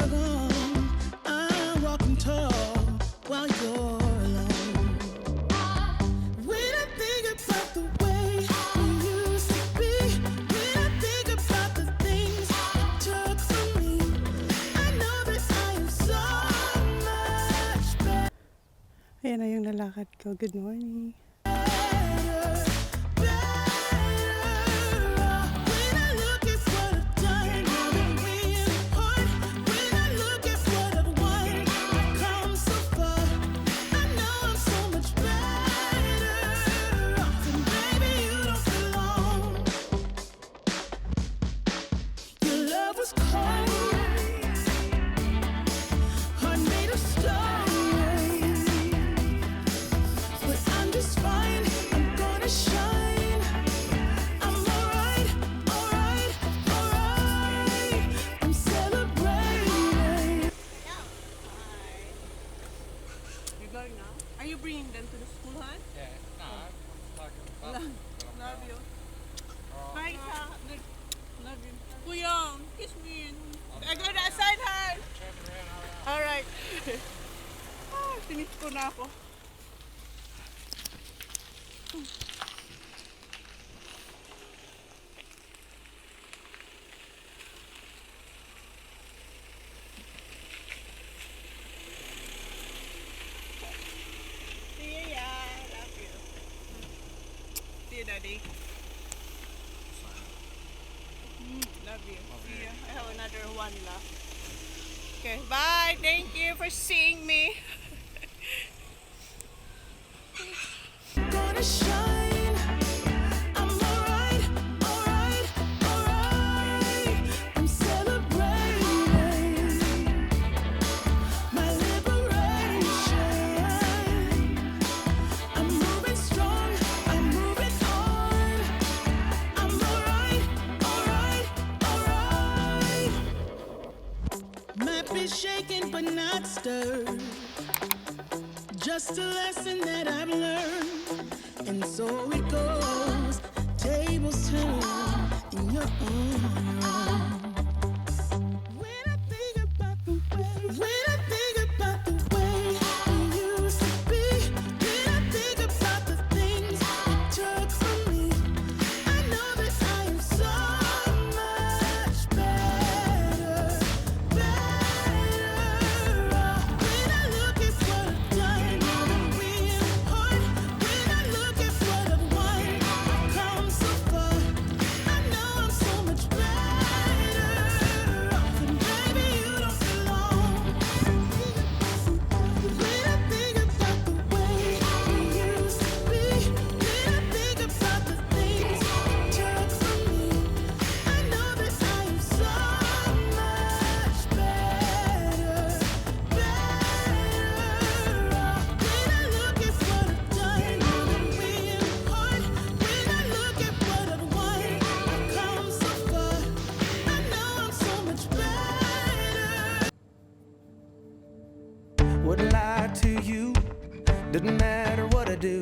you're gone, I'm walking tall while you're alone. When I think about the way we used to be, when I think about the things you took from me, I know that I am so much better. Ayan na yung lalakad ko. Good morning. Are you bringing them to the school, huh? Yeah, no, I'm talking about Love you. Bye, Sa. Love you. Kuya, kiss me. I go to side hand. Alright. Finish ko na ako. See ya. Love you. See you, Daddy. Love you. See ya. I have another one left. Okay, bye. Thank you for seeing me. Gonna shine. I'm alright, alright, alright. I'm celebrating my liberation. I'm moving strong, I'm moving on. I'm alright, alright, alright. Might be shaken but not stirred. Just a lesson that I've learned. And so it goes, tables turn, and you're on your own. When I think about the way we used to be, when I think about the things you took from me, I know that I am so much better, better off. When I look at what I've done, now that we're apart, when I look at what I've won, I've come so far. I know I'm so much better off, and baby, you don't belong. When I think about the way we used to be, when I think about the things you took from me, I know that I am so much better, better off. When I look at what I've done, now that we're apart, when I look at what I've won, I've come so far. I know I'm so much better. Wouldn't lie to you, doesn't matter what I do.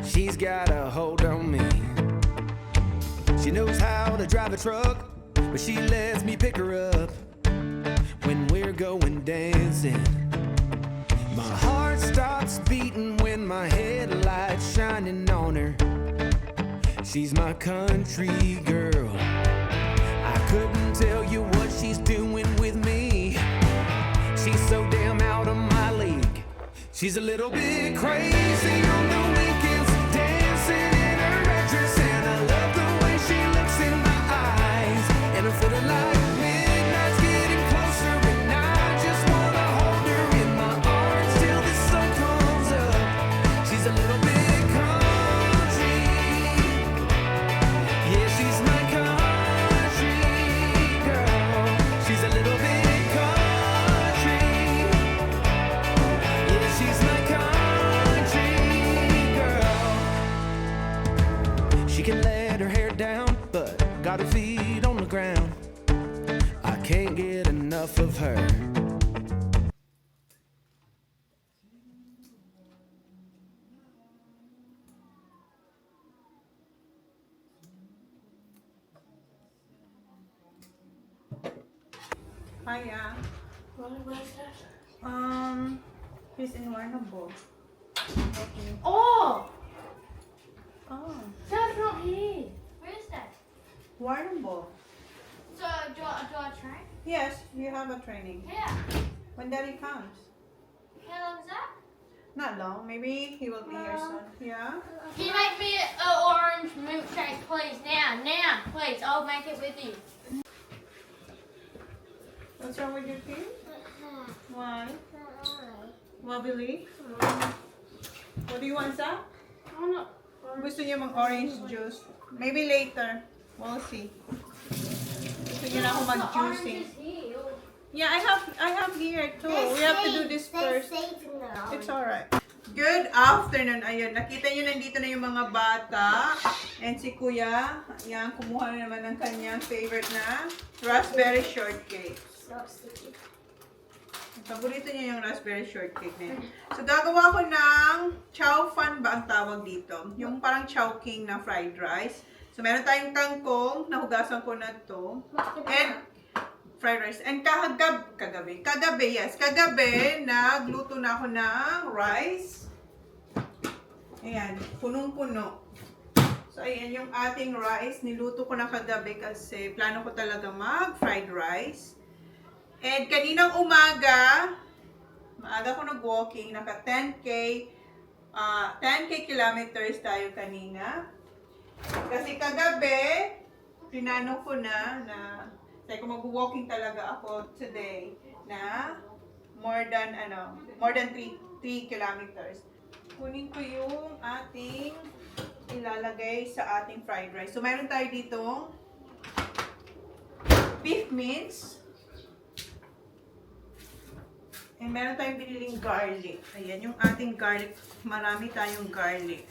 She's got a hold on me. She knows how to drive a truck, but she lets me pick her up when we're going dancing. My heart stops beating when my headlights shining on her. She's my country girl. I couldn't tell you what she's doing with me. She's so damn out of my league. She's a little bit crazy on the weekends, dancing in her red dress, and I love the way she looks in my eyes. And I'm feeling like midnight's getting closer, and I just wanna hold her in my arms till the sun comes up. She's a little bit country, yeah, she's my country girl. She's a little bit country, yeah, she's my country girl. She can let her hair down, but got her feet on the ground. I can't get enough of her. Hiya. Where's that? He's in Warrnambool. Oh! Oh, That's not here. Where is that? Warrnambool. So, do I try? Yes, you have a training. Yeah. When Daddy comes. How long is that? Not long. Maybe he will be here soon. Yeah? Can you make me an orange milkshake, please? Now, please. I'll make it with you. What's wrong with your teeth? Why? Wobbly? What do you want, Zach? Gusto niya mag-orange juice. Maybe later. We'll see. Gusto niya na ako mag-juicing. Yeah, I have here too. We have to do this first. It's alright. Good afternoon. Ayun, nakita nyo nandito na yung mga bata. And si Kuya, yan, kumuha na naman ng kanyang favorite na raspberry shortcake. Paborito niya yung raspberry shortcake na yun. So, gagawa ko ng chow fan ba ang tawag dito? Yung parang chowking na fried rice. So, meron tayong kangkong, nahugasan ko na to. And, fried rice. And kagabi, nagluto na ako ng rice. Ayan, punong-puno. So, ayan yung ating rice. Niluto ko na kagabi kasi plano ko talaga mag-fried rice. And kaninang umaga, maaga ko nag-walking, naka 10K kilometers tayo kanina. Kasi kagabi, pinano ko na sabi ko mag-walking talaga ako today na more than 3 kilometers. Kunin ko yung ating ilalagay sa ating fried rice. So, mayroon tayo ditong beef mince. And meron tayong biniling garlic. Ayan, yung ating garlic. Marami tayong garlic.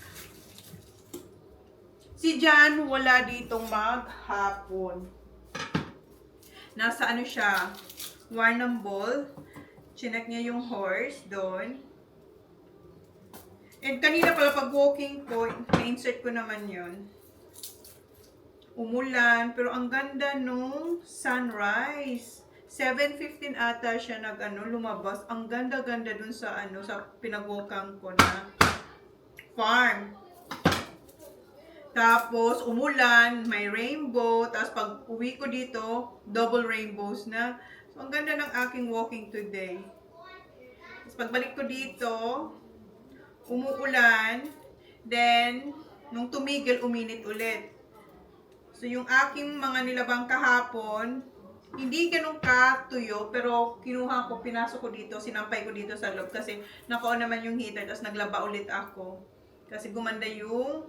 Si Jan, wala ditong maghapon. Nasa ano siya, Warrnambool. Chinek niya yung horse doon. And kanina pala pag walking ko, na-insert ko naman yun. Umulan, pero ang ganda nung sunrise. 7:15 ata siya lumabas. Ang ganda-ganda dun sa sa pinag-walkan ko na farm. Tapos umulan, may rainbow, tapos pag uwi ko dito, double rainbows na. So ang ganda ng aking walking today. Tapos pagbalik ko dito, umuulan, then nung tumigil, uminit ulit. So yung aking mga nilabang kahapon, hindi ganun katuyo, pero kinuha ko, pinasok ko dito, sinampay ko dito sa loob kasi naka-on naman yung heater, tapos naglaba ulit ako. Kasi gumanda yung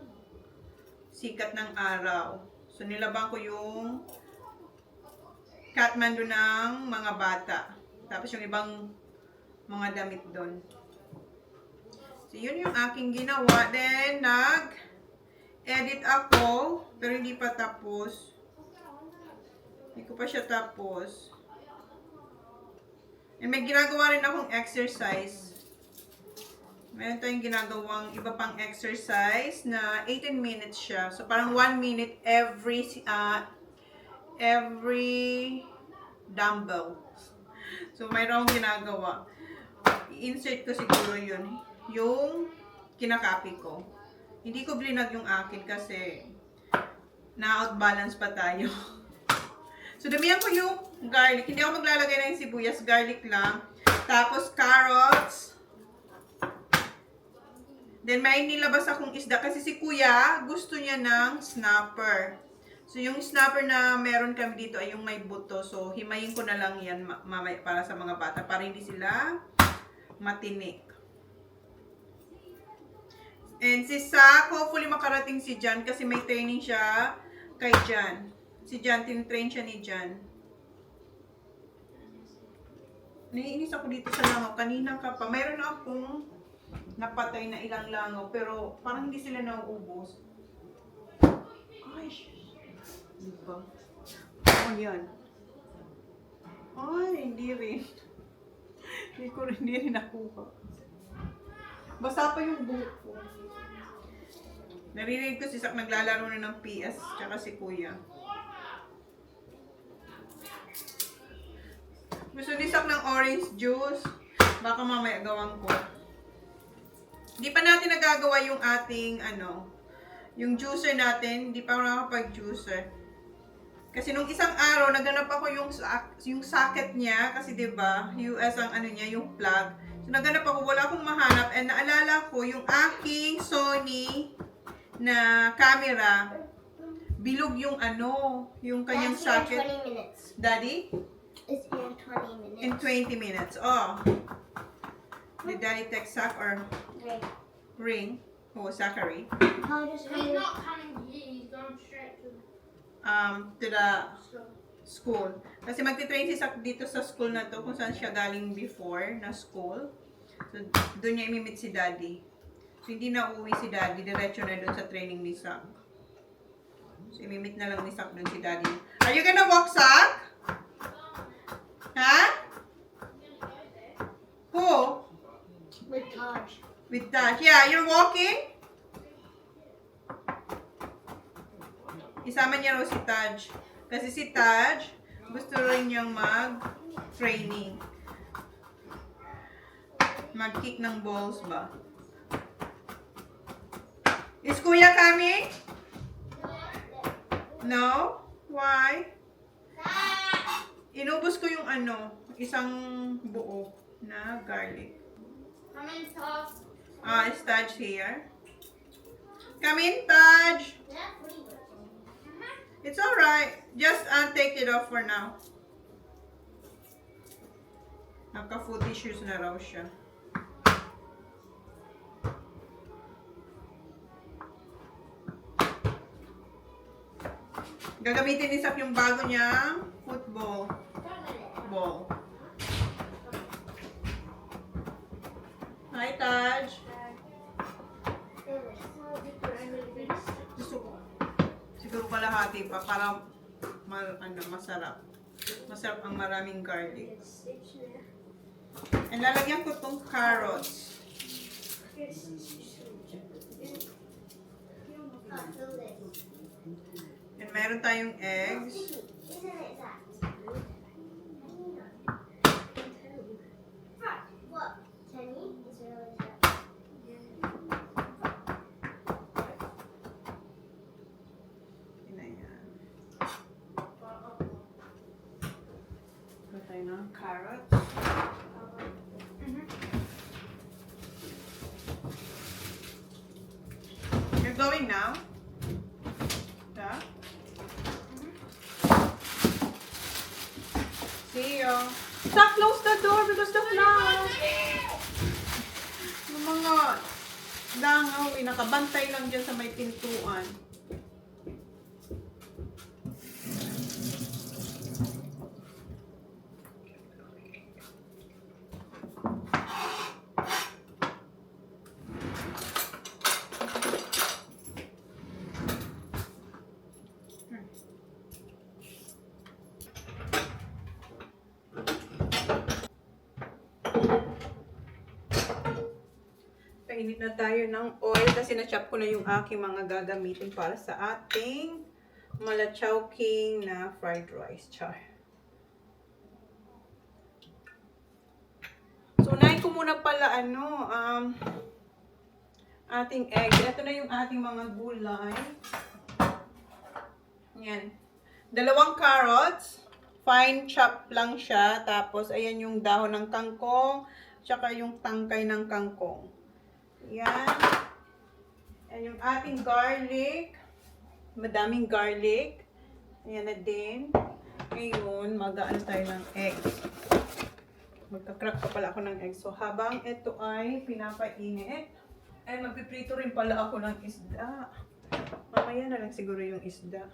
sikat ng araw. So nilabang ko yung Kathmandu ng mga bata. Tapos yung ibang mga damit doon. So yun yung aking ginawa. Then nag-edit ako, pero hindi pa tapos. Hindi ko pa siya tapos. And may ginagawa rin akong exercise. Meron tayong ginagawang iba pang exercise na 18 minutes siya. So, parang 1 minute every dumbbell. So, mayroon akong ginagawa. I-insert ko siguro yun. Yung kinakopy ko. Hindi ko blinag yung akin kasi na-outbalance pa tayo. So, damihan ko yung garlic. Hindi ako maglalagay ng sibuyas. Garlic lang. Tapos, carrots. Then, may nilabas akong isda. Kasi si Kuya, gusto niya ng snapper. So, yung snapper na meron kami dito ay yung may buto. So, himayin ko na lang yan mamaya para sa mga bata. Para hindi sila matinik. And si Sak, hopefully makarating si Jan kasi may training siya kay Jan. Si Jan, tin-train siya ni Jan. Naiinis ako dito sa langaw. Kanina ka pa. Mayroon akong napatay na ilang langaw. Pero parang hindi sila nauubos. Ay, diba? Oh, yan. Ay, hindi rin. Hindi rin nakuha. Basta pa yung buhok ko. Naririnig ko si Sak naglalaro na ng PS. Tsaka si Kuya. Gusto ni Sak ng orange juice. Baka mamaya gawan ko. Di pa natin nagagawa yung ating, yung juicer natin. Di pa ako nakapag-juicer. Kasi nung isang araw, naganap ako yung socket niya. Kasi diba, US ang niya, yung plug. So naganap ako, wala akong mahanap. And naalala ko, yung aking Sony na camera, bilog yung yung kanyang That's socket. here in 20 minutes. Daddy? It's here in 20 minutes. In 20 minutes. Oh. Did Daddy text Zach or Great. ring? Oh, Zachary. I'll just He's not coming here, he's going straight to To the school. school. Kasi magti-train si Zach dito sa school na to kung saan siya galing before na school. So, doon niya imimit si Daddy. So, hindi na uuwi si Daddy. Diretso na doon sa training ni Zach. So, imimit na lang ni Zach doon si Daddy. Are you gonna walk, Zach? Ha? Who? with Taj. With Taj. Yeah, you're walking? Isama niya raw si Taj. Kasi si Taj, gusto rin niyang mag-training. Mag-kick ng balls ba? Is Kuya coming? No? Why? Inubos ko yung isang buo na garlic. Come in, Todd. Is Taj here? Come in, Taj! Yeah, what do you It's alright. Just take it off for now. Naka-food issues na raw siya. Gagamitin ni Sak yung bago niyang football ball. Hi, Taj. Gusto ko. Siguro kalahati pa para masarap. Masarap ang maraming garlic. And lalagyan ko tong carrots. And meron tayong eggs. Isn't it that? What? Tenny? Is it really that? Yun na yan. Ito tayo ng carrots. You're going now? Yeah? See you. Stop, close the door because the flowers. Yung mga langaw, nakabantay lang dyan sa may pintuan. Painit na tayo ng oil kasi na-chop ko na yung aking mga gagamitin para sa ating malachaw king na fried rice. Char. So, unahin ko muna pala ating eggs. Ito na yung ating mga gulay. Yan. 2 carrots. Fine chop lang siya. Tapos, ayan yung dahon ng kangkong. Tsaka yung tangkay ng kangkong. Yan. Ayan yung ating garlic. Madaming garlic. Ayan na din. Ngayon, mag-ano tayo ng eggs. Magka-crack pa pala ako ng eggs. So, habang ito ay pinapainit, ay magpiprito rin pala ako ng isda. Mamaya na lang siguro yung isda.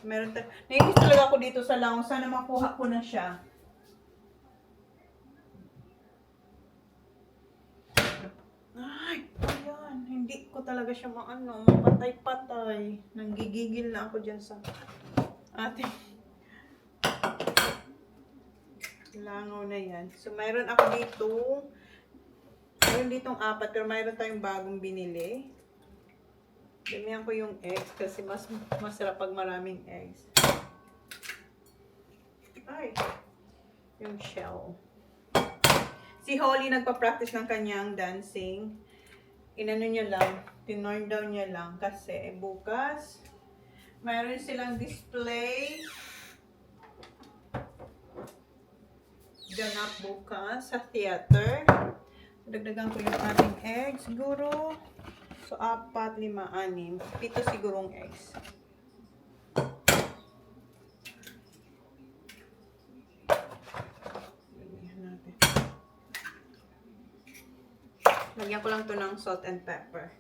Nainis talaga ako dito sa langaw. Sana makuha ko na siya. Ay, ayan. Hindi ko talaga siya mapatay-patay. Nanggigigil na ako dyan sa ating langaw na yan. So, mayroon ako dito. Mayroon ditong 4, pero mayroon tayong bagong binili. Damihan ko yung eggs kasi mas masarap pag maraming eggs. Ay. yung shell. Si Holly nagpa-practice ng kanyang dancing. Inano niya lang, tinorn down niya lang kasi bukas mayroon silang display ganap bukas sa theater. Dagdagan ko yung ating eggs siguro. So, 4, 5, 6, 7 sigurong eggs. Lagyan ko lang to ng salt and pepper.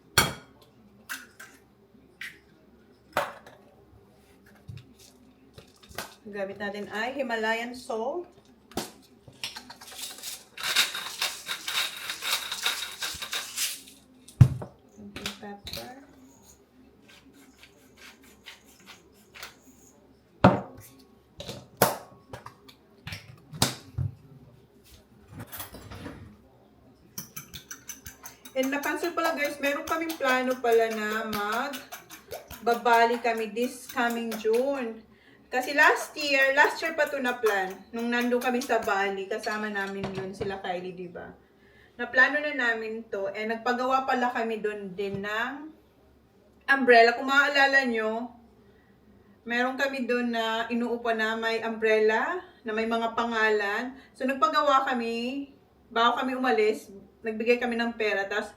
Gamit natin ay Himalayan salt. Salt and pepper. And napansin pala guys, meron kaming plano pala na babali kami this coming June. Kasi last year pa to na plan. Nung nandun kami sa Bali, kasama namin yun sila Kylie, di ba? Na plano na namin to. And nagpagawa pala kami doon din ng umbrella. Kung maaalala nyo, meron kami doon na inuupa na may umbrella, na may mga pangalan. So nagpagawa kami, bago kami umalis, nagbigay kami ng pera, tapos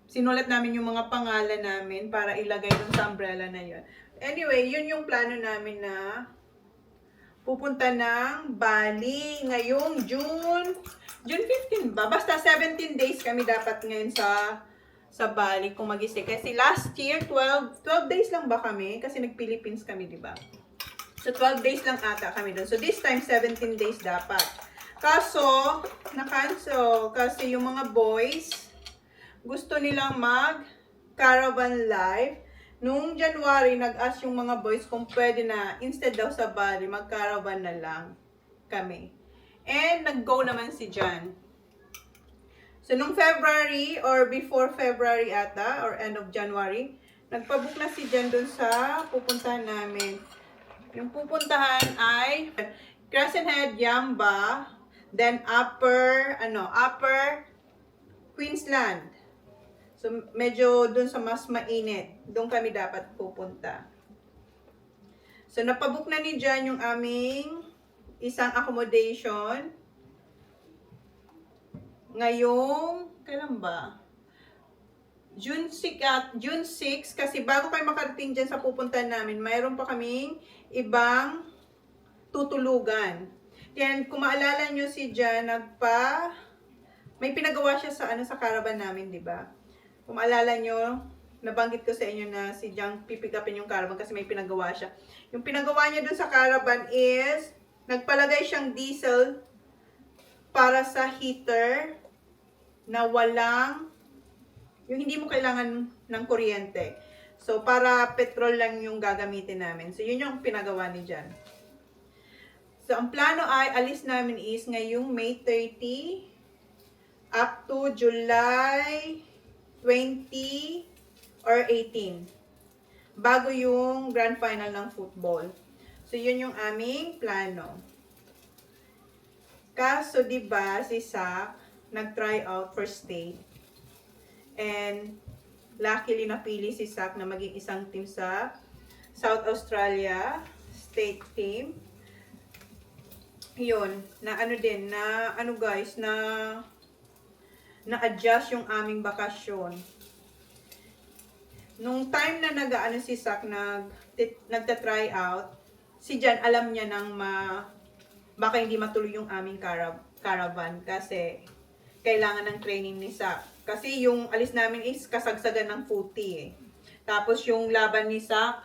sinulat namin yung mga pangalan namin para ilagay dun sa umbrella na yun. Anyway, yun yung plano namin na pupunta ng Bali ngayong June 15 ba? Basta 17 days kami dapat ngayon sa Bali kung mag-isip. Kasi last year, 12 days lang ba kami? Kasi nag-Philippines kami, di ba? So, 12 days lang ata kami doon. So, this time, 17 days dapat. Kaso, na-cancel. Kasi yung mga boys, gusto nilang mag-caravan life. Nung January, nag-ask yung mga boys kung pwede na, instead daw sa Bali, mag-caravan na lang kami. And, nag-go naman si Jan. So, nung February, or before February ata, or end of January, nagpabook na si Jan dun sa pupuntahan namin. Yung pupuntahan ay Crescent Head, Yamba, then upper Queensland. So, medyo dun sa mas mainit. Doon kami dapat pupunta. So, napabook na ni Jan yung aming isang accommodation. Ngayong, kailan ba? June 6, kasi bago kayo makarating dyan sa pupuntahan namin, mayroon pa kaming ibang tutulugan. Yan, kung maalala nyo si Jan, may pinagawa siya sa caravan namin, di ba? Kung maalala nyo, nabanggit ko sa inyo na si Jan pipick upin yung caravan kasi may pinagawa siya. Yung pinagawa niya dun sa caravan is, nagpalagay siyang diesel para sa heater na yung hindi mo kailangan ng kuryente. So, para petrol lang yung gagamitin namin. So, yun yung pinagawa ni Jan. So, ang plano ay, alis namin is ngayong May 30 up to July 20 or 18. Bago yung grand final ng football. So, yun yung aming plano. Kaso, diba, si Sak, nag-try out for state. And, luckily, napili si Sak na maging isang team sa South Australia state team. Yun, na-adjust yung aming bakasyon. Nung time na si Sak nagta-try out, si Jan alam niya baka hindi matuloy yung aming caravan kasi kailangan ng training ni Sak. Kasi yung alis namin is kasagsagan ng footy eh. Tapos yung laban ni Sak,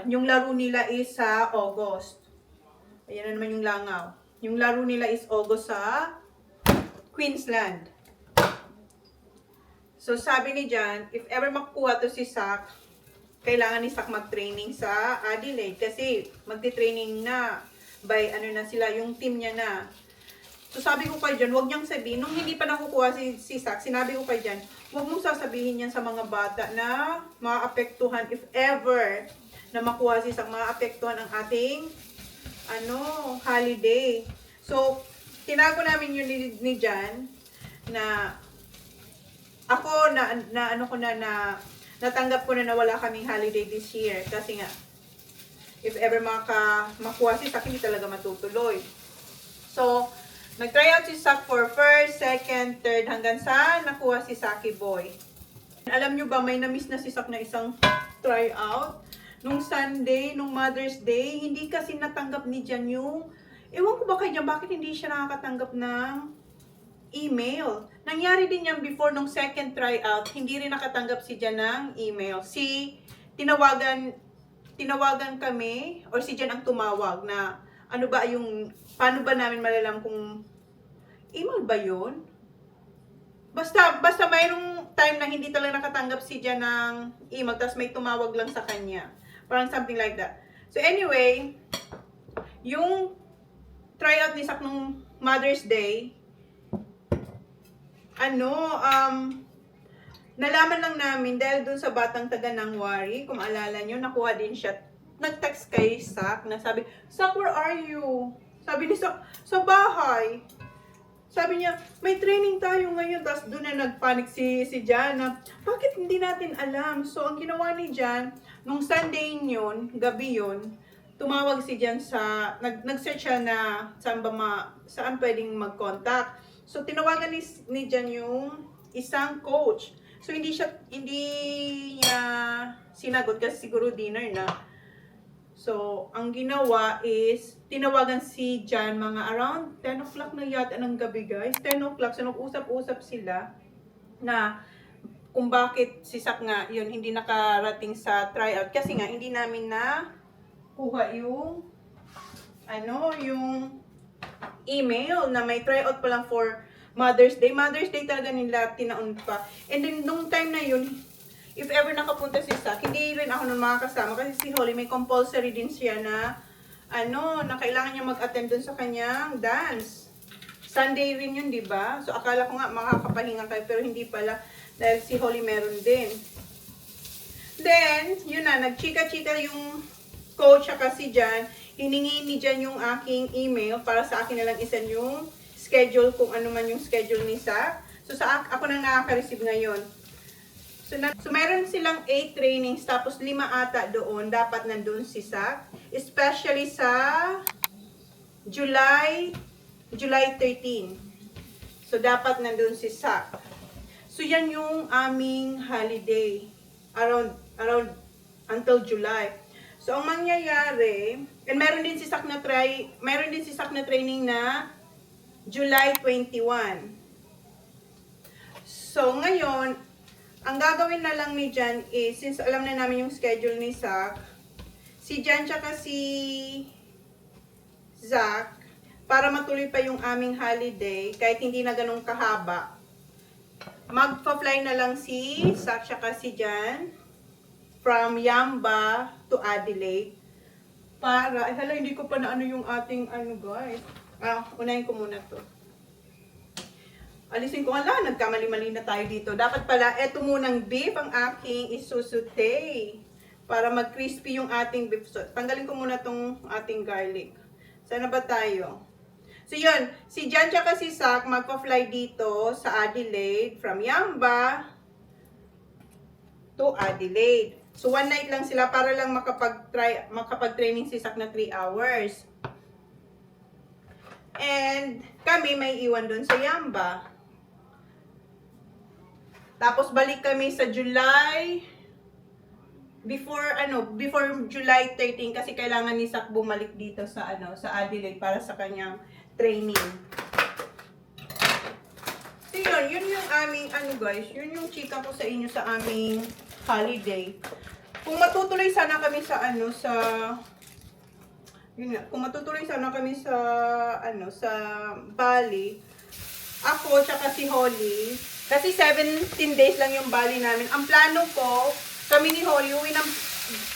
yung laro nila is sa August. Ayan na naman yung langaw. Yung laro nila is August sa Queensland. So, sabi ni Jan, if ever makukuha to si Sak, kailangan ni Sak mag-training sa Adelaide. Kasi magti-training na by sila, yung team niya na. So, sabi ko kay Jan, huwag niyang sabihin. Nung hindi pa nakukuha si Sak, sinabi ko kay Jan, huwag mong sasabihin yan sa mga bata na maapektuhan, if ever na makuha si Sak, maapektuhan ang ating holiday. So, tinago namin yun ni Jan na ako na ano ko na natanggap ko na wala kaming holiday this year kasi nga if ever makuha si Sak, hindi talaga matutuloy. So, nag-try out si Sak for first, second, third, hanggang sa nakuha si Saki Boy. Alam nyo ba, may na-miss na si Sak na isang try out. Nung Sunday, nung Mother's Day, hindi kasi natanggap ni Jan yung, ewan ko ba kay Jan, bakit hindi siya nakakatanggap ng email. Nangyari din yan before nung second try out, hindi rin nakatanggap si Jan ng email. Tinawagan kami, or si Jan ang tumawag na, ano ba yung, paano ba namin malalam kung email ba yun? Basta mayroong time na hindi talaga nakatanggap si Jan ng email, tapos may tumawag lang sa kanya. Parang something like that. So anyway, yung tryout ni Sak nung Mother's Day, nalaman lang namin dahil dun sa batang taga Nangwari, kung maalala nyo, nakuha din siya. Nag-text kay Sak na sabi, Sak, where are you? Sabi ni Sak, sa bahay. Sabi niya, may training tayo ngayon. Tapos doon na nagpanik si Jan na, bakit hindi natin alam? So, ang ginawa ni Jan, nung Sunday yun, gabi yun, tumawag si Jan sa, nag-search siya na saan pwedeng mag-contact. So, tinawagan ni Jan yung isang coach. So, hindi niya sinagot kasi siguro dinner na. So, ang ginawa is, tinawagan si Jan mga around 10 o'clock na yata ng gabi, guys. 10 o'clock. So, nag-usap-usap sila na kung bakit si Sak nga, yun, hindi nakarating sa tryout. Kasi nga, hindi namin na kuha yung, yung email na may tryout pa lang for Mother's Day. Mother's Day talaga nila tinaon pa. And then, nung time na yun, if ever nakapunta si Sak, hindi rin ako nun makakasama kasi si Holly may compulsory din siya na na kailangan niya mag-attend dun sa kanyang dance. Sunday rin yun, di ba? So, akala ko nga makakapahinga kayo pero hindi pala dahil si Holly meron din. Then, yun na, nagchika-chika yung coach at si Jan. Hiningi ni Jan yung aking email para sa akin na lang isend yung schedule kung ano man yung schedule ni Sak. So, ako nang nakaka-receive ngayon. So, mayroon silang 8 trainings, tapos 5 ata doon, dapat nandun si Sak. Especially sa July 13. So, dapat nandun si Sak. So, yan yung aming holiday. Around until July. So, ang mangyayari, and meron din si Sak na training na July 21. So, ngayon, ang gagawin na lang ni Jan is, since alam na namin yung schedule ni Sak, si Jan tsaka si Zach, para matuloy pa yung aming holiday, kahit hindi na ganun kahaba, magpa-fly na lang si Sak tsaka si Jan from Yamba to Adelaide. Para, hindi ko pa na yung ating guys. Unahin ko muna to. Alisin ko, nagkamali-mali na tayo dito. Dapat pala, eto munang beef ang aking isusute. Para mag-crispy yung ating beef. So, tanggalin ko muna tong ating garlic. Sana ba tayo? So, yun. Si Jan tsaka si Sak magpa-fly dito sa Adelaide. From Yamba to Adelaide. So, one night lang sila para lang makapag-training si Sak na 3 hours. And kami may iwan doon sa Yamba. Tapos balik kami sa July before July 13 kasi kailangan ni Sak bumalik dito sa sa Adelaide para sa kanyang training. So yun yung aming guys, yun yung chika ko sa inyo sa aming holiday. Kung matutuloy sana kami sa kung matutuloy sana kami sa sa Bali, ako tsaka si Holly, kasi 17 days lang yung Bali namin. Ang plano ko, kami ni Holly uwi ng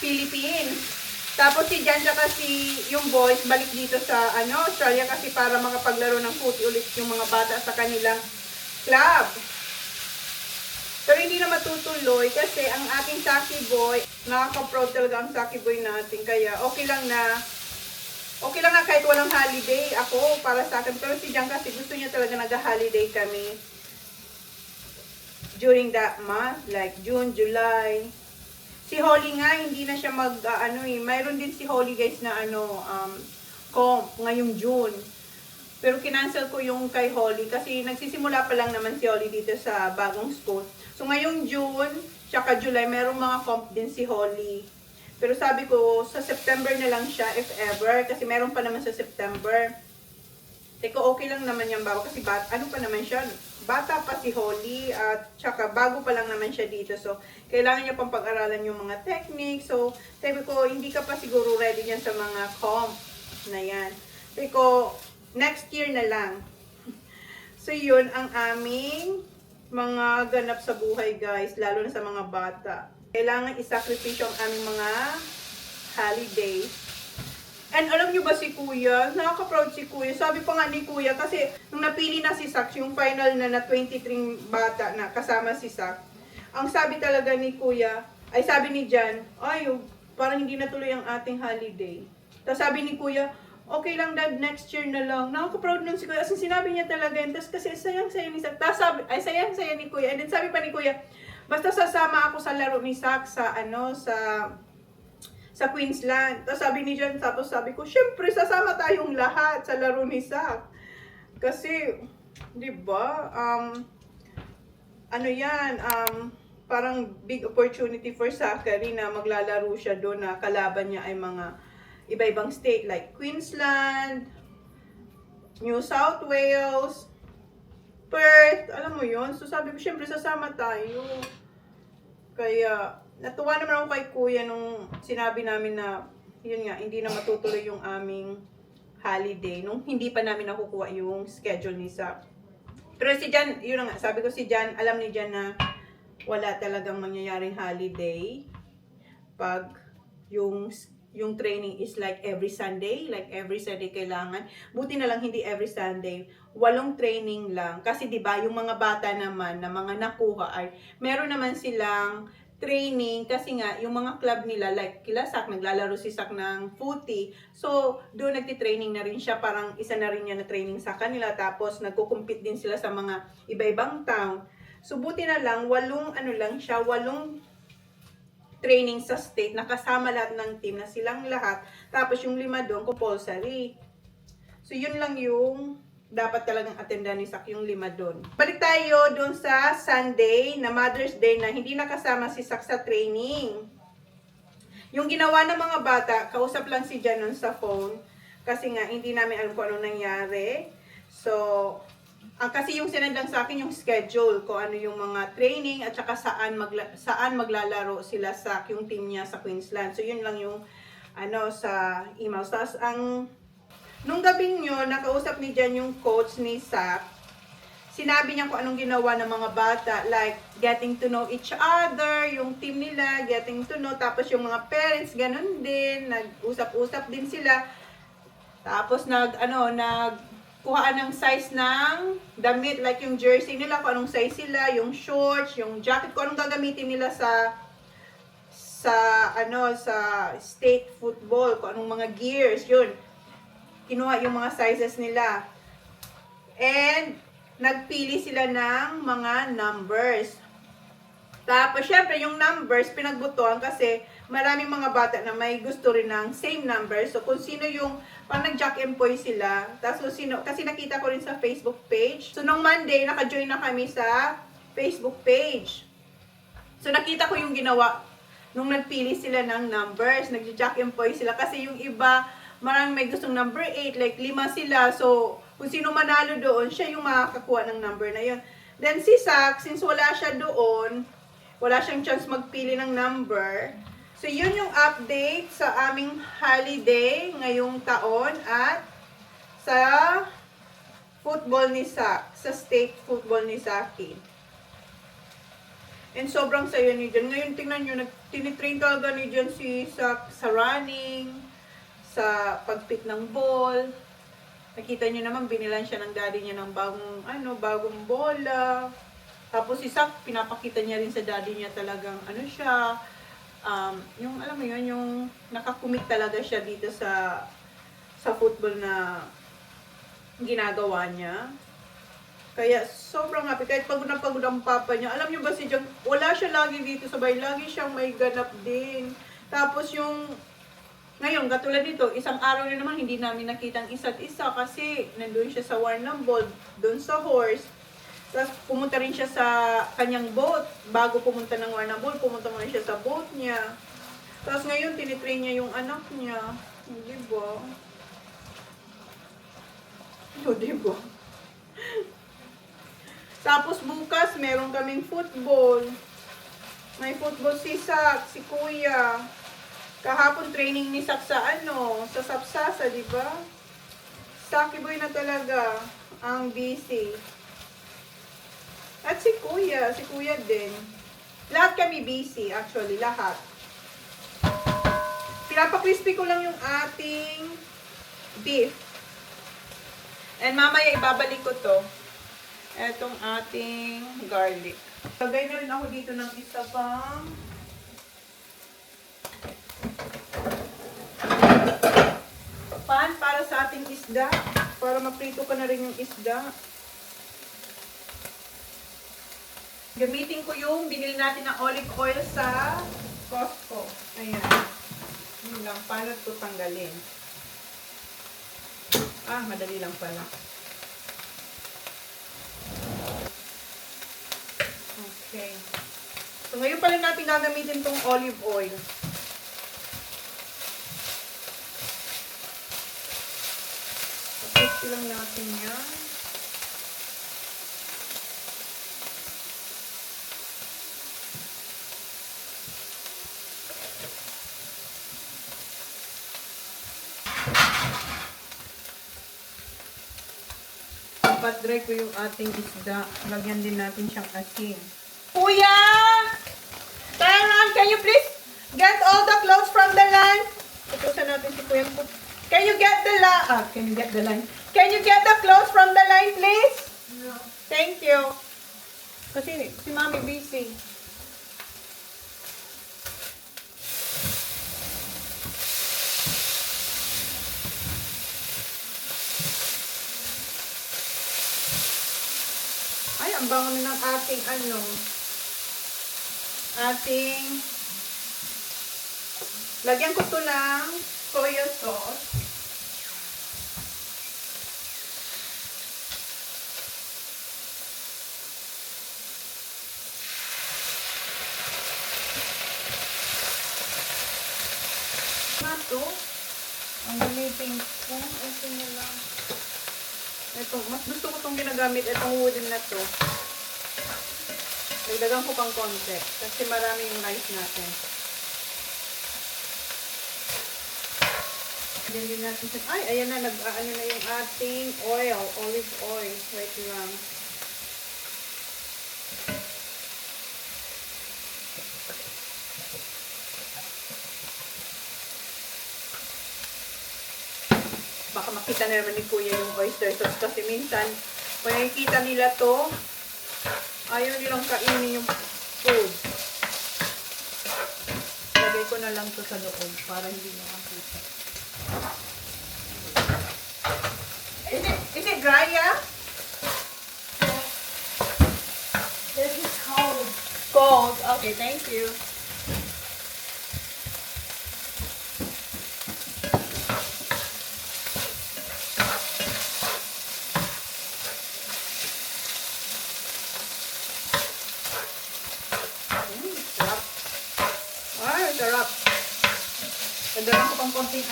Philippines. Tapos si Jan tsaka yung boys balik dito sa Australia kasi para makapaglaro ng footy ulit yung mga bata sa kanilang club. Pero hindi na matutuloy kasi ang aking Saki Boy, nakaka-proud talaga ang Saki Boy natin. Kaya okay lang na Okay lang nga kahit walang holiday ako para sa akin. Pero si Jan kasi gusto niya talaga nag-holiday kami during that month, like June, July. Si Holly nga, hindi na siya mayroon din si Holly guys na comp ngayong June. Pero kinancel ko yung kay Holly kasi nagsisimula pa lang naman si Holly dito sa bagong school. So ngayong June, tsaka July, merong mga comp din si Holly. Pero sabi ko, sa September na lang siya, if ever. Kasi meron pa naman sa September. Teko, okay lang naman yung bago. Kasi pa naman siya, bata pa si Holly. At tsaka bago pa lang naman siya dito. So, kailangan niya pang pag-aralan yung mga techniques. So, sabi ko, hindi ka pa siguro ready yan sa mga comp na yan. Teko, next year na lang. So, yun ang aming mga ganap sa buhay, guys. Lalo na sa mga bata. Kailangan isakripisyo ang aming mga holiday. And alam nyo ba si Kuya? Nakaka-proud si Kuya. Sabi pa nga ni Kuya, kasi nung napili na si Sax, yung final na 23 bata na kasama si Sax, ang sabi talaga ni Kuya, ay sabi ni Jan, ay, parang hindi natuloy ang ating holiday. Tapos sabi ni Kuya, okay lang dad, next year na lang. Nakaka-proud nun si Kuya. As in, sinabi niya talaga yun. Tapos kasi sayang-saya ni Sax. Tapos sabi, ay sayang-saya ni Kuya. And then sabi pa ni Kuya, basta sasama ako sa laro ni Sax sa Queensland. Tapos sabi ni Jan, tapos sabi ko, syempre sasama tayong lahat sa laro ni Sax. Kasi, di ba, parang big opportunity for Zachary na maglalaro siya doon na kalaban niya ay mga iba-ibang state like Queensland, New South Wales, Perth, alam mo yun. So sabi ko, syempre sasama tayo. Kaya, natuwa naman ako kay Kuya nung sinabi namin na, yun nga, hindi na matutuloy yung aming holiday. Nung hindi pa namin nakukuha yung schedule ni Zach. Pero si Jan, yun nga, sabi ko si Jan, alam ni Jan na wala talagang mangyayaring holiday. Pag yung training is like every Sunday kailangan. Buti na lang hindi every Sunday. 8 training lang. Kasi 'di ba, yung mga bata naman na mga nakuha ay meron naman silang training kasi nga yung mga club nila like kila Sak, naglalaro si Sak ng footy. So, doon nagti-training na rin siya, parang isa na rin niya na training sa kanila, tapos nagko-compete din sila sa mga iba-ibang town. So, buti na lang 8 training sa state, nakasama lahat ng team na silang lahat. Tapos yung 5 doon, compulsory. So, yun lang yung dapat talagang attenda ni Sak, yung 5 doon. Balik tayo doon sa Sunday, na Mother's Day, na hindi nakasama si Sak sa training. Yung ginawa ng mga bata, kausap lang si Jan nun sa phone. Kasi nga, hindi namin alam kung ano nangyari. So, kasi yung sinend lang sa akin yung schedule, kung ano yung mga training at saka saan maglalaro sila sa yung team niya sa Queensland. So yun lang yung sa email. Tapos nung gabing yun, nakausap ni Jan yung coach ni Sak. Sinabi niya kung anong ginawa ng mga bata, like getting to know each other, yung team nila, getting to know, tapos yung mga parents, ganun din, nag-usap-usap din sila. Tapos kuhaan ng size ng damit, like yung jersey nila, kung anong size sila, yung shorts, yung jacket, kung anong gagamitin nila sa state football, kung anong mga gears, yun. Kinuha yung mga sizes nila. And, nagpili sila ng mga numbers. Tapos, syempre, yung numbers, pinagbutuan kasi maraming mga bata na may gusto rin ng same numbers. So, kung sino yung pag nag-jack and boy sila, tapos kasi nakita ko rin sa Facebook page. So, nung Monday, naka-join na kami sa Facebook page. So, nakita ko yung ginawa nung nagpili sila ng numbers. Nag-jack and boy sila. Kasi yung iba, maraming may gustong number 8, like 5 sila. So, kung sino manalo doon, siya yung makakakuha ng number na yun. Then, si Sak, since wala siya doon, wala siyang chance magpili ng number. So, yun yung update sa aming holiday ngayong taon at sa football ni Sak, sa state football ni Saki. And sobrang sayo ni Jan. Ngayon, tingnan nyo, tinitrain talaga ni Jan si Sak sa running, sa pagpit ng ball. Nakita nyo naman, binilan siya ng daddy niya ng bagong bola. Tapos si Sak, pinapakita niya rin sa daddy niya talagang yung alam mo yun, yung nakakumit talaga siya dito sa sa football na ginagawa niya. Kaya sobrang happy. Kahit pagod na pagod ang papa niya. Alam niyo ba si John, wala siya lagi dito sa bahay. Lagi siyang may ganap din. Tapos yung, ngayon, katulad nito, isang araw na naman hindi namin nakita ang isa't isa kasi nandun siya sa Warnam Bowl, doon sa horse. Tapos pumunta rin siya sa kanyang boat. Bago pumunta ng Warnam Bowl, pumunta muna siya sa boat niya. Tapos ngayon, tinitrain niya yung anak niya. Hindi ba? Hindi ba? Tapos bukas, meron kaming football. May football si Sak, si Kuya. Kahapon training ni Sak sa sa Sapsasa, di ba? Saki boy na talaga ang busy. At si Kuya din. Lahat kami busy, actually, lahat. Pinapa-crispy ko lang yung ating beef. And mamaya ibabalik ko to. Etong ating garlic. Lagay na rin ako dito ng isa pang pan para sa ating isda. Para maprito ka na rin yung isda. Gamitin ko yung binili natin na olive oil sa Costco. Ayan. Yun lang. Paano ito tanggalin? Madali lang pala. Okay. So, ngayon pala natin gagamitin tong olive oil. Tapos lang natin yan. Pat-dry ko yung ating isda. Lagyan din natin siyang asin. Kuya! Tyron, can you please get all the clothes from the line? Tutusan natin si Kuya. Can you get the line? Can you get the line? Can you get the clothes from the line, please? No. Thank you. Kasi si Mami busy. Ay, ang bango na ng ating lagyan ko to ng soya sauce. Ito, ang gamitin ko, ito na lang. Ito, mas gusto ko itong ginagamit, itong wooden na to. Nagdagan ko pang konti, kasi marami yung rice natin. Then din natin siya. Ay, ayan na, nag-aano na yung ating oil, olive oil. Wait lang. Baka makita na naman ni Kuya yung oyster sauce kasi minsan, kung nakikita nila to, ayaw nilang kainin yung food. Lagay ko na lang to sa loob para hindi makakita. Is it dry, yeah? This is cold. Cold. Okay, thank you. Sarap. Ay, sarap. Nagdagan ko pang konting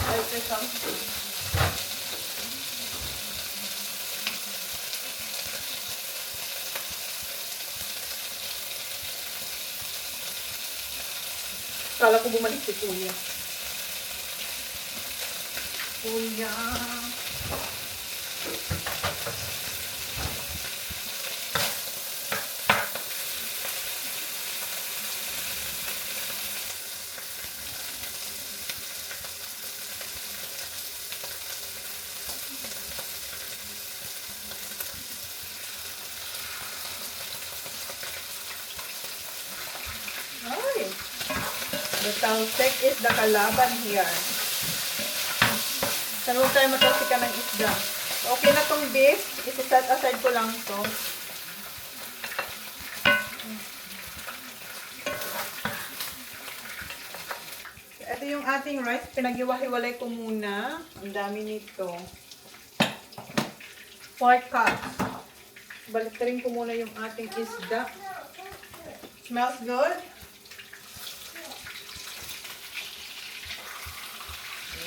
oyster sauce. Kala ko bumalik si Kuya. Kuya. Ay. The Talsek is the kalaban here. Sana huwag tayo matalsikan ng isda. Okay na tong beef. Isi-set aside ko lang to. Ito yung ating rice. Pinag-iwa-hiwalay ko muna. Ang dami nito. 4 cups. Baliktarin ko muna yung ating isda. Smells good?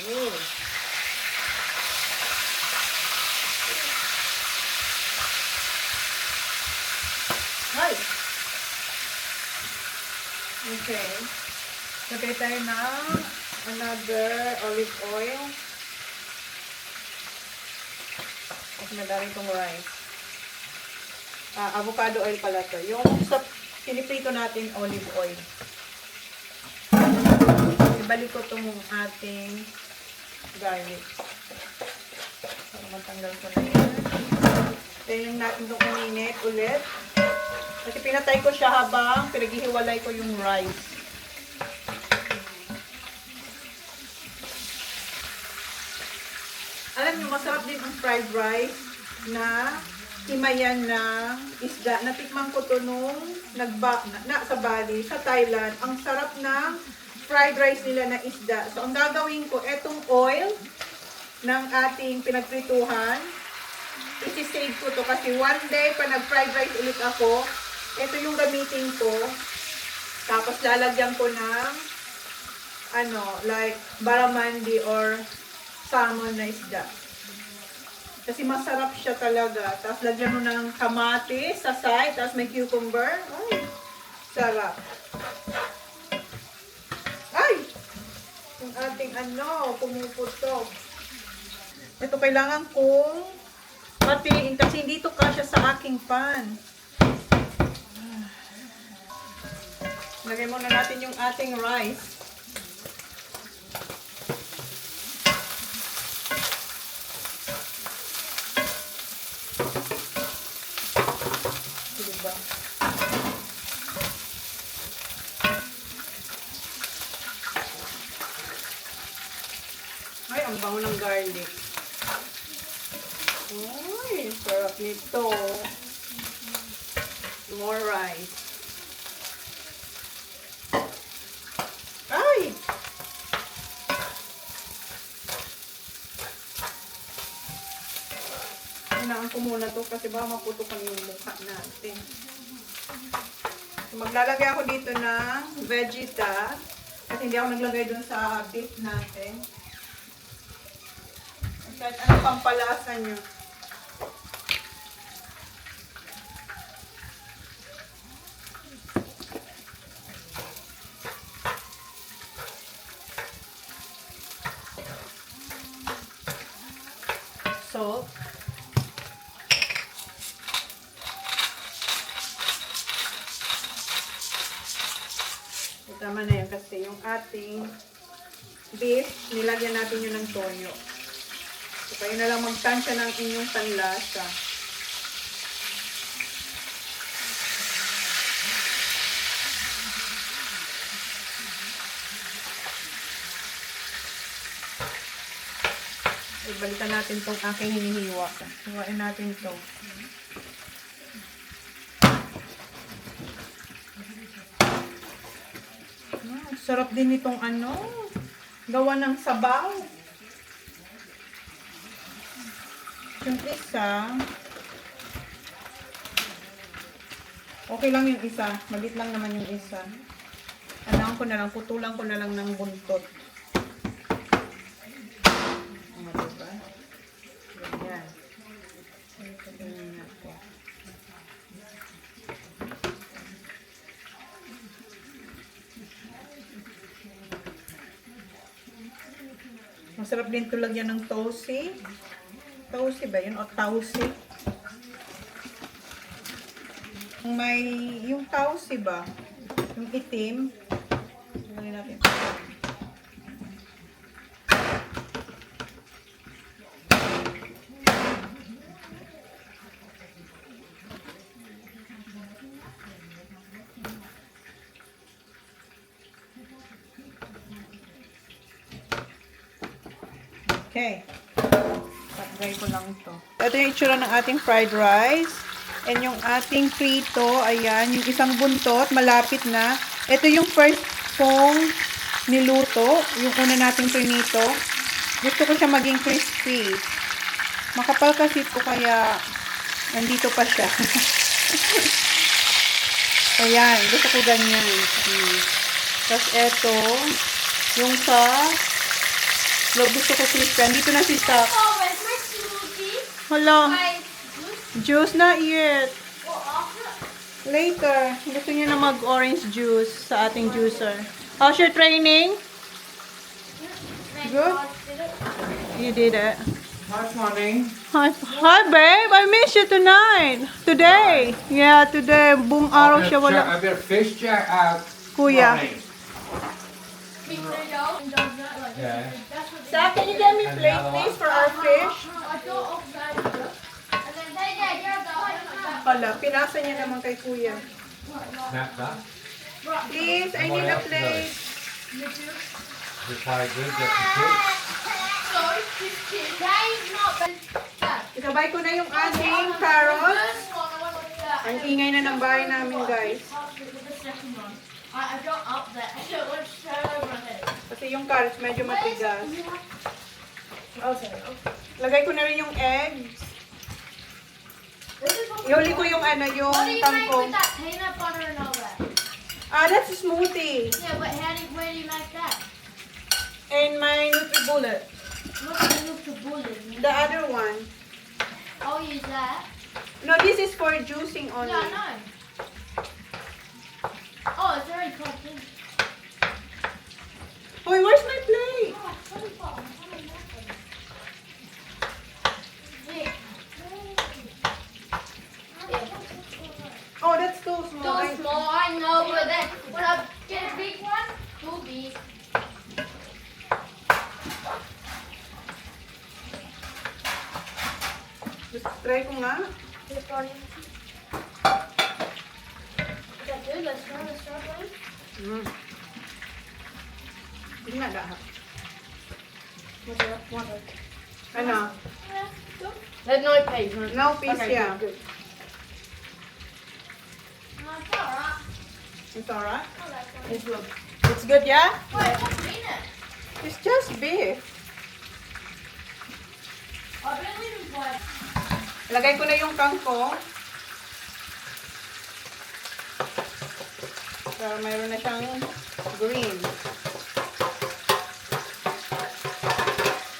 Ooh. Nice. Okay. Lagay tayo ng another olive oil. At madami itong rice. Avocado oil pala to. Yung sa piniprito natin, olive oil. Ibalik ko itong ating garlic. Para matanggal ko na yan. Tayo natin itong uminit ulit. Kasi pinatay ko siya habang pinaghihiwalay ko yung rice. Alam niyo, masarap din ang fried rice na himayan ng isda. Natikman ko to nung sa Bali, sa Thailand. Ang sarap ng fried rice nila na isda. So, ang gagawin ko, etong oil ng ating pinagprituhan, isi-save ko to kasi one day, pa nag-fried rice ulit ako, ito yung gamitin ko. Tapos, lalagyan ko ng like barramundi or salmon na isda. Kasi masarap siya talaga. Tapos lagyan mo ng kamatis sa side. Tapos may cucumber. Ay, sarap. Ay! Yung ating pumuputok. Ito kailangan kong patiin kasi hindi ito kasya sa aking pan. Lagay muna natin yung ating rice. Diba? Ay, ang bango ng garlic. Ay, sarap nito. More rice. Ay! Hinaan ko muna to kasi baka maputukan yung mukha natin. So, maglalagay ako dito ng vegeta at hindi ako naglagay dun sa beef natin. Kahit ano pampalasa nyo. Salt. Tama na yan kasi yung ating beef, nilagyan natin yun ng toyo. So, kayo na lang magtansya ng inyong panlasa. Ibalikan natin itong aking hinihiwa. Hiwain natin ito. Sarap din itong gawa ng sabaw. Yung isa, okay lang yung isa. Malit lang naman yung isa. Putulan ko na lang ng buntot. Diba? Ganyan. Ganyan natin. Masarap din ito lagyan ng tosi. Tosi ba yun? O tausi? Yung tausi ba? Yung itim. Lagyan natin. Okay. Patry ko lang to. Ito yung itsura ng ating fried rice. And yung ating prito, ayan, yung isang buntot, malapit na. Ito yung first kong niluto, yung una nating prinito. Gusto ko siya maging crispy. Makapal kasi ito, kaya nandito pa siya. Ayan, gusto ko ganyan. Tapos ito, yung sa loob, gusto ko crispy. Dito na si Stop. Oh, where's my smoothie? Hello. My juice? Juice not yet. Oh, after. Later. Gusto niya na mag-orange juice sa ating juicer. How's your training? Good. You did it. Nice morning. Hi, babe. I miss you tonight. Today. Yeah, today. Buong araw siya wala. A bit of fish jack. Kuya. morning. Big noodle and donut, like Yeah. that's what Sa, can you get me plate, please, for our fish? I thought of that. And then they get your dog. Hala, pinasa niya naman kay kuya. Snap that. Please, I need a plate. Just how good. Get the fish. So, this kid, that is not that. Isabay ko na yung ating carrots. First one, I went like that. Ang ingay na ng bahay namin, guys. The second one. I got up there. It went straight over my head. Kasi yung carrots medyo matigas. Okay. Lagay ko na rin yung eggs. Ihuli ko yung ano, yung What do you make kangkong. with that peanut butter and all that? That's a smoothie. Yeah, but where do you make that? And my NutriBullet. What do you look to bullet? The other one. I'll use that. No, this is for juicing only. Yeah, I know. Oh, it's already cooked in. Hoy, where's my plate? Oh, that's too small. Too small, I know, but then when I get a big one, too big. Just try ko nga. This one. Is that good? Let's start playing. Mm. Hindi nga lahat. Ano? There's no pace. No piece, yeah. Good. No, it's alright. It's alright? Oh, that's fine. It's good. It's good, yeah? Wait, what's in it? It's just beef. I barely even played. Lagay ko na yung kangkong. Para mayroon na siyang green.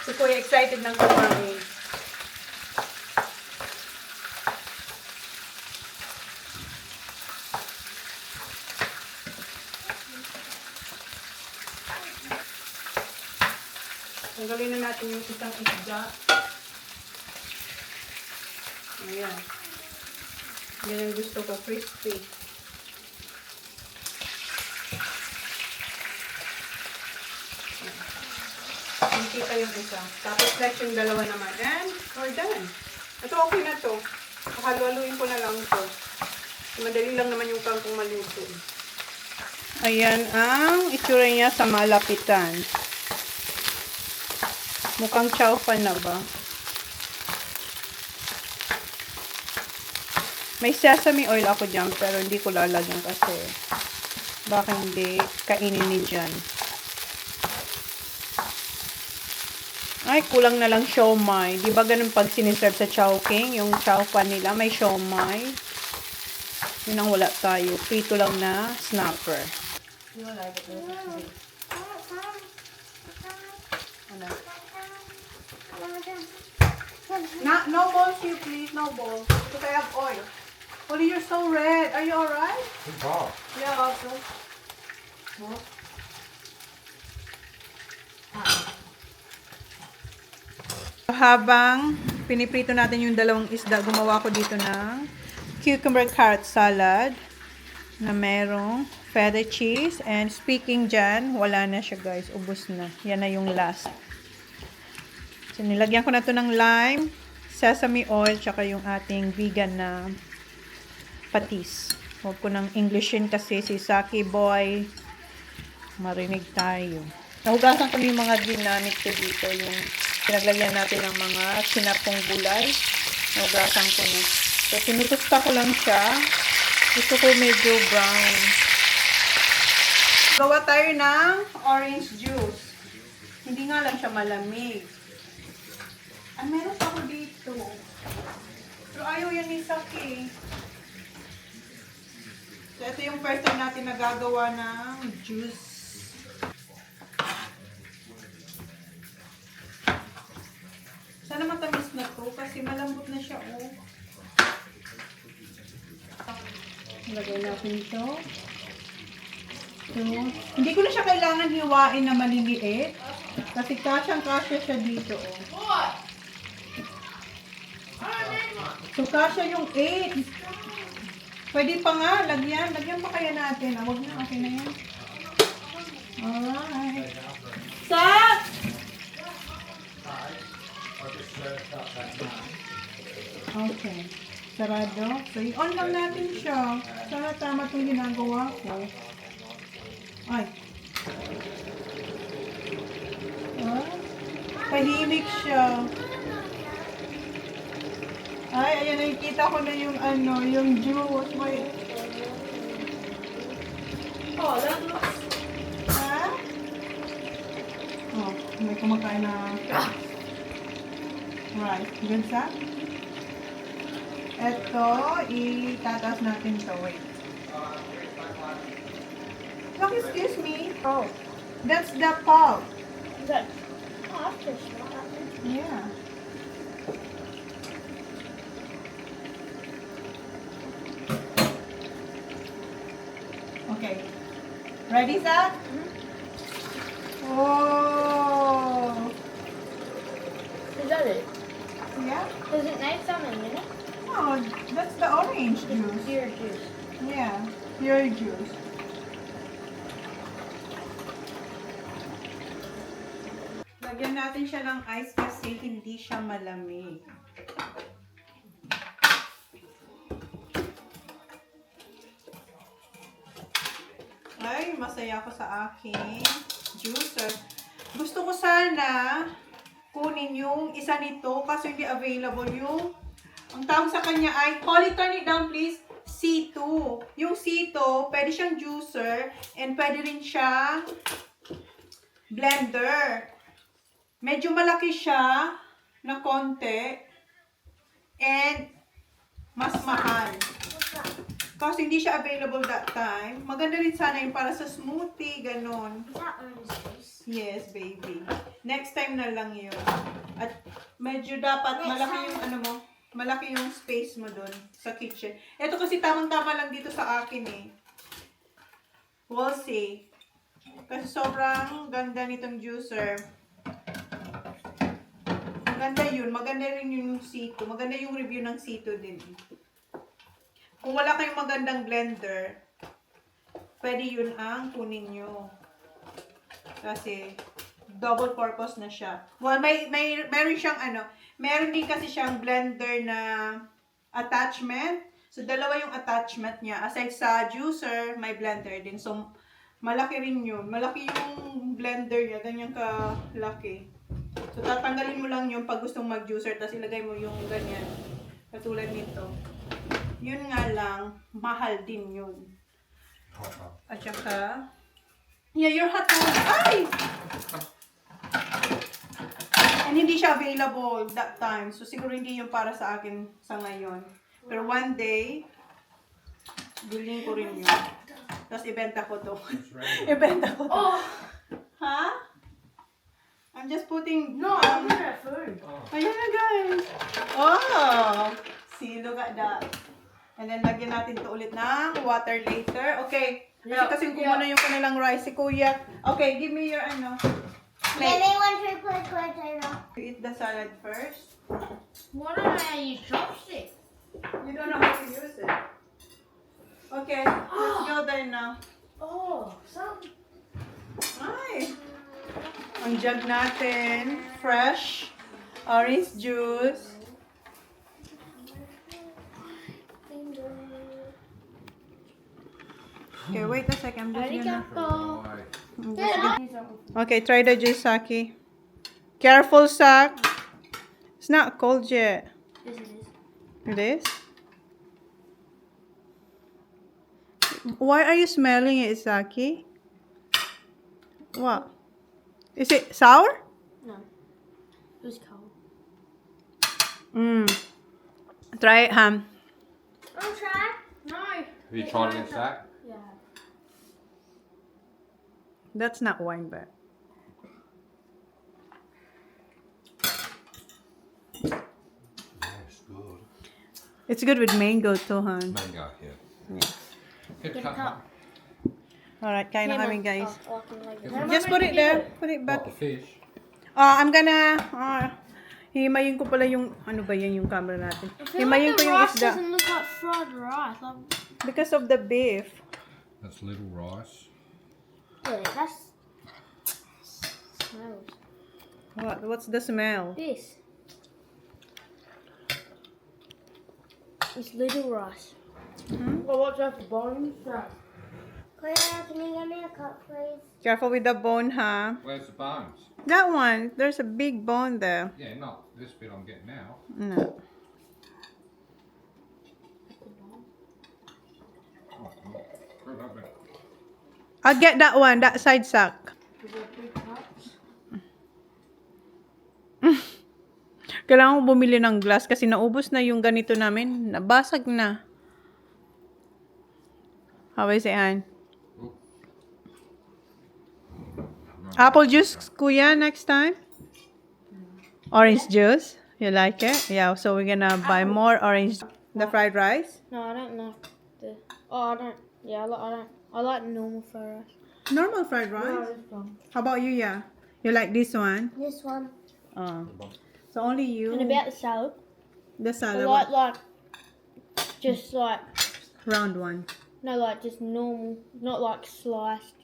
Si Kuya excited ng kumain. Tanggalin na natin yung isang isda. Ayan. Yan ang gusto ko, crispy. Hindi pa yung isa. Tapos next yung dalawa naman. And we're done. Ito okay na to. Pakalualuin ko na lang to. Madali lang naman yung kangkong maluto. Ayan ang itsura niya sa malapitan. Mukhang chow pan na ba? May sesame oil ako dyan, pero hindi ko lalagyan kasi baka hindi kainin ni Jan. Ay, kulang na lang siomai. Di ba ganun pag siniserve sa Chowking? Yung chow pan nila, may siomai. Yun ang wala tayo. Prito lang na snapper. Ano? No balls here, please. No balls. Because I have oil. Oli, you're so red. Are you alright? Good ball. Yeah, also. Habang piniprito natin yung dalawang isda, gumawa ko dito ng cucumber carrot salad na merong feta cheese. And speaking dyan, wala na siya guys. Ubus na. Yan na yung last. So, nilagyan ko na to ng lime, sesame oil, tsaka yung ating vegan na patis. Huwag ko ng Englishin kasi si Saki Boy. Marinig tayo. Nahugasan ko yung mga ginamit ko dito. Yung Pinaglagyan natin ng mga sinapong gulay. Naugasan ko na. So, tinutusta ko lang siya. Gusto ko medyo brown. Gawa tayo ng orange juice. Hindi nga lang siya malamig. Ah, meron pa ako dito. Pero ayaw yan ni Saki. So, ito yung first time natin na gagawa ng juice. Sana matamis na to kasi malambot na siya, oh. Lagay natin ito. So, hindi ko na siya kailangan hiwain na maliliit. Kasi kasyang-kasya siya dito, oh. So, kasya yung 8. Pwede pa nga, lagyan. Lagyan pa kaya natin. Ah, wag na, okay na yan. Alright. Sak! Okay. Sarado. So, i-on lang natin siya. Sana tama itong ginagawa ko. Ay. Ah, tahimik siya. Ay, ayan, nakikita ko na yung ano, yung juice. May... Oh, that looks. Ha? Oh, may kumakain na. Right. Good sa? Ito, itataas natin ito. Wait. Look, excuse me. Oh, that's the pulp. Good. Oh, that's just not. Yeah. Okay. Ready, Zach? Oh. Is that it? Yeah. Does it make something in it? Oh, that's the orange It's juice. pure juice. Yeah, pure juice. Lagyan natin siya ng ice kasi hindi siya malamig. Ay, masaya ako sa aking juicer. Gusto ko sana kunin yung isa nito kasi hindi available yung ang tawag sa kanya ay, Holly, turn it down please, C2. Yung C2, pwede siyang juicer and pwede rin siyang blender. Medyo malaki siya na konti and mas mahal. Kasi hindi siya available that time. Maganda rin sana yung para sa smoothie, ganon. Is that orange juice? Yes, baby. Next time na lang yun. At medyo dapat malaki yung ano mo, malaki yung space mo dun sa kitchen. Ito kasi tamang-tama lang dito sa akin eh. We'll see. Kasi sobrang ganda nitong juicer. Maganda yun. Maganda rin yung C2. Maganda yung review ng C2 din. Kung wala kayong magandang blender, pwede yun ang kunin nyo. Kasi double purpose na siya. Well, meron siyang ano, meron din kasi siyang blender na attachment. So, dalawa yung attachment niya. Aside sa juicer, may blender din. So, malaki rin yun. Malaki yung blender niya. Ganyan kalaki. So, tatanggalin mo lang yung pag gustong mag-juicer. Tapos, ilagay mo yung ganyan. Katulad nito. Yun nga lang, mahal din yun. At saka, yeah, your hot dog. Ay! And hindi siya available that time. So, siguro hindi yung para sa akin sa ngayon. Pero one day, bilhin ko rin yun. Tapos, ibenta ko to. Ibenta ko to. Oh! Ha? I'm just putting... No, I'm looking at food. Ayan na, guys. Oh! See, look at that. And then, lagyan natin to ulit ng water later. Okay. Kasi kumuha na yung kanilang rice si Kuya. Okay, give me your ano. Give Plate. me one triple potato. You eat the salad first. Why don't I use chopsticks? You don't know how to use it. Okay, let's go there now. Oh, some. Ay! Ang jug natin, fresh orange juice. Okay, wait a second. I'm just gonna... Arigato. I'm just gonna- Okay, try the juice, Saki. Careful, Zach. It's not cold yet. This it is. It is? Why are you smelling it, Zaki? What? Is it sour? No. It was cold. Try it, Ham. I'll try. No. Have you tried it in sack? Yeah. That's not wine, but. Yes, good. It's good with mango too, Han. Mango, yeah. Good Get a cut, cup. Alright, kain na Hey, kami, Mom. guys. Oh, I can like it. Just put it there. Put it What, back. the fish? I'm gonna... himayin ko pala yung... Ano ba yan yung camera natin? Himayin ko yung rice isda. doesn't look like fried rice. Like, Because of the beef. That's little rice. yeah, that's smells. What? What's the smell? This. It's little rice. Well, what's that for bones? Claire, can you give me a cup, please? Careful with the bone, huh? Where's the bones? That one. There's a big bone there. Yeah, not this bit I'm getting now. No. Oh, no. Where's that bit? I'll get that one. That side sack. Kailangan ko bumili ng glass kasi naubos na yung ganito namin. Nabasag na. How is it, Han? Apple juice, kuya, next time? Orange juice? You like it? Yeah, so we're gonna buy more orange. The fried rice? No, I don't like the. Oh, I don't. Yeah, I don't. I like normal fried rice. Normal fried rice? How about you, yeah? You like this one? This one. So only you. And about the salad. The I salad like just like round one. no, like just normal, not like sliced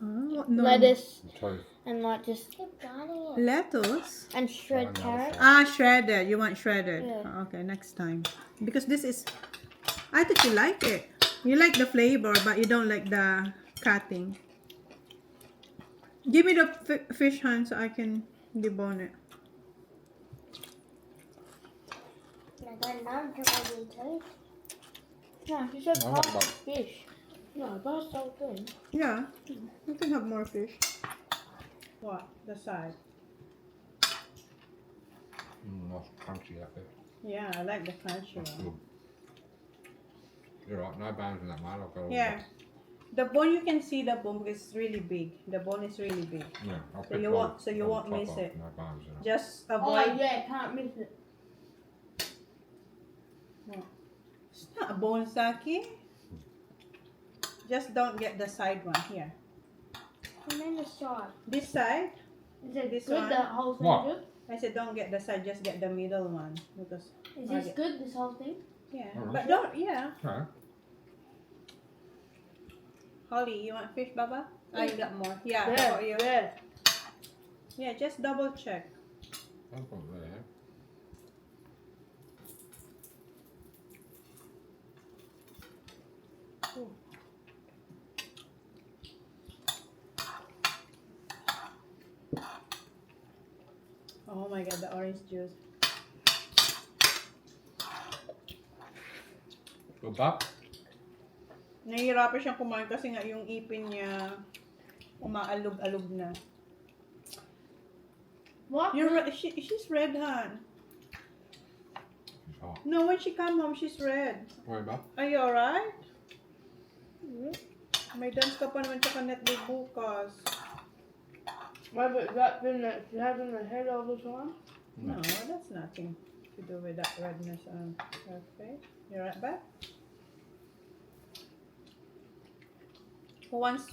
Huh? No. lettuce Two. and like just Lettuce? and shred carrot. Shredded. You want shredded? Yeah. Okay, next time. Because this is... I think you like it. You like the flavor, but you don't like the cutting. Give me the fish, Han, so I can debone it. No, you said I want half one. fish. No, that's the whole thing. Yeah, you can have more fish. What? The side. Nice crunchy that bit. Yeah, I like the crunchy That's one. good. You're right, no bones in that mate. I've got all Yeah. The bone, you can see the bone because it's really big. The bone is really big. the- Yeah, I'll So pick you all- won't- so you all the won't top miss off, it. No bones in it. Just Oh, avoid... yeah, can't miss it. It's not a bone, Saki. Just don't get the side one here. And then the side. This side, Is it This good? one? The whole thing What? good? I said don't get the side, just get the middle one because Is this good? This whole thing? yeah. Alright. But don't No. Holly, you want fish, Baba? I got more. Yeah, Yeah, for you. yeah. Yeah, just double check. I've got there. Oh my god, the orange juice. Good buck. Nahihirapan siyang kumain kasi nga yung ipin niya umaalog-alog na. What? She's red, Han. It's hot. No, when she come home, she's red. Where, buck? Are you alright? May dance ka pa naman sa netball bukas. Why, but that thing that she has in her head all the time? No, that's nothing to do with that redness on her face. You right back? Who wants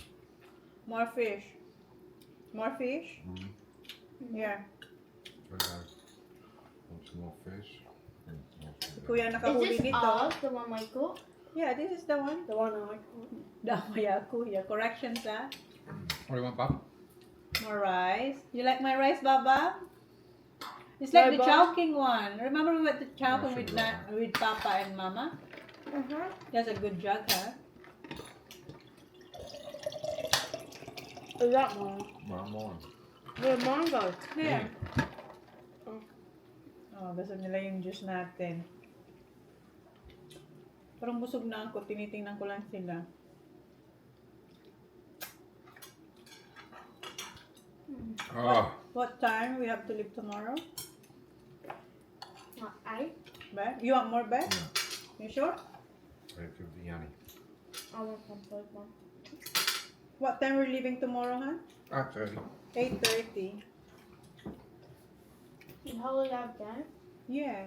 more fish? More fish? Yeah. Where go? Want some more fish? Kuya Is nakahuli this nito. ours, the one we cooked? Yeah, this is the one. The one I caught. Damaya kuya. Corrections, ah. What do you want, buck? More rice. You like my rice, Baba? It's like the Baba? Chowking one. Remember we went to Chowking Yeah, with, sure. with Papa and Mama? That's a good jug, huh? Is that one? Well, mine. The mango. Here. Oh, gusto nila yung juice natin. Parang busog na ako. Tinitingnan ko lang sila. Oh, What time we have to leave tomorrow? What, 8? Bear? You want more, Bear? Yeah. You sure? it could be yummy. I want some food one. What time we're leaving tomorrow, huh? Actually, 8:30. Is Holly have game? Yeah.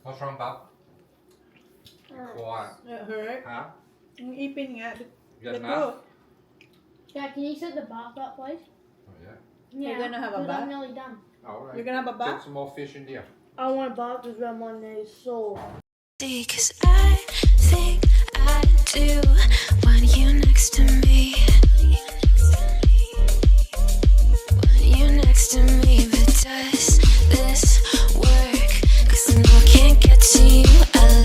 what's wrong, Bob? Quiet. It hurt. Huh? Ang ipin nga. You The got enough? throat. Dad, can you set the bath up, please? Oh, yeah. You're gonna have a because bath? I'm nearly done. All right. You're gonna have a Get bath? some more fish in here. I want a bath because my knees sore. Cause I think I do want you next to me.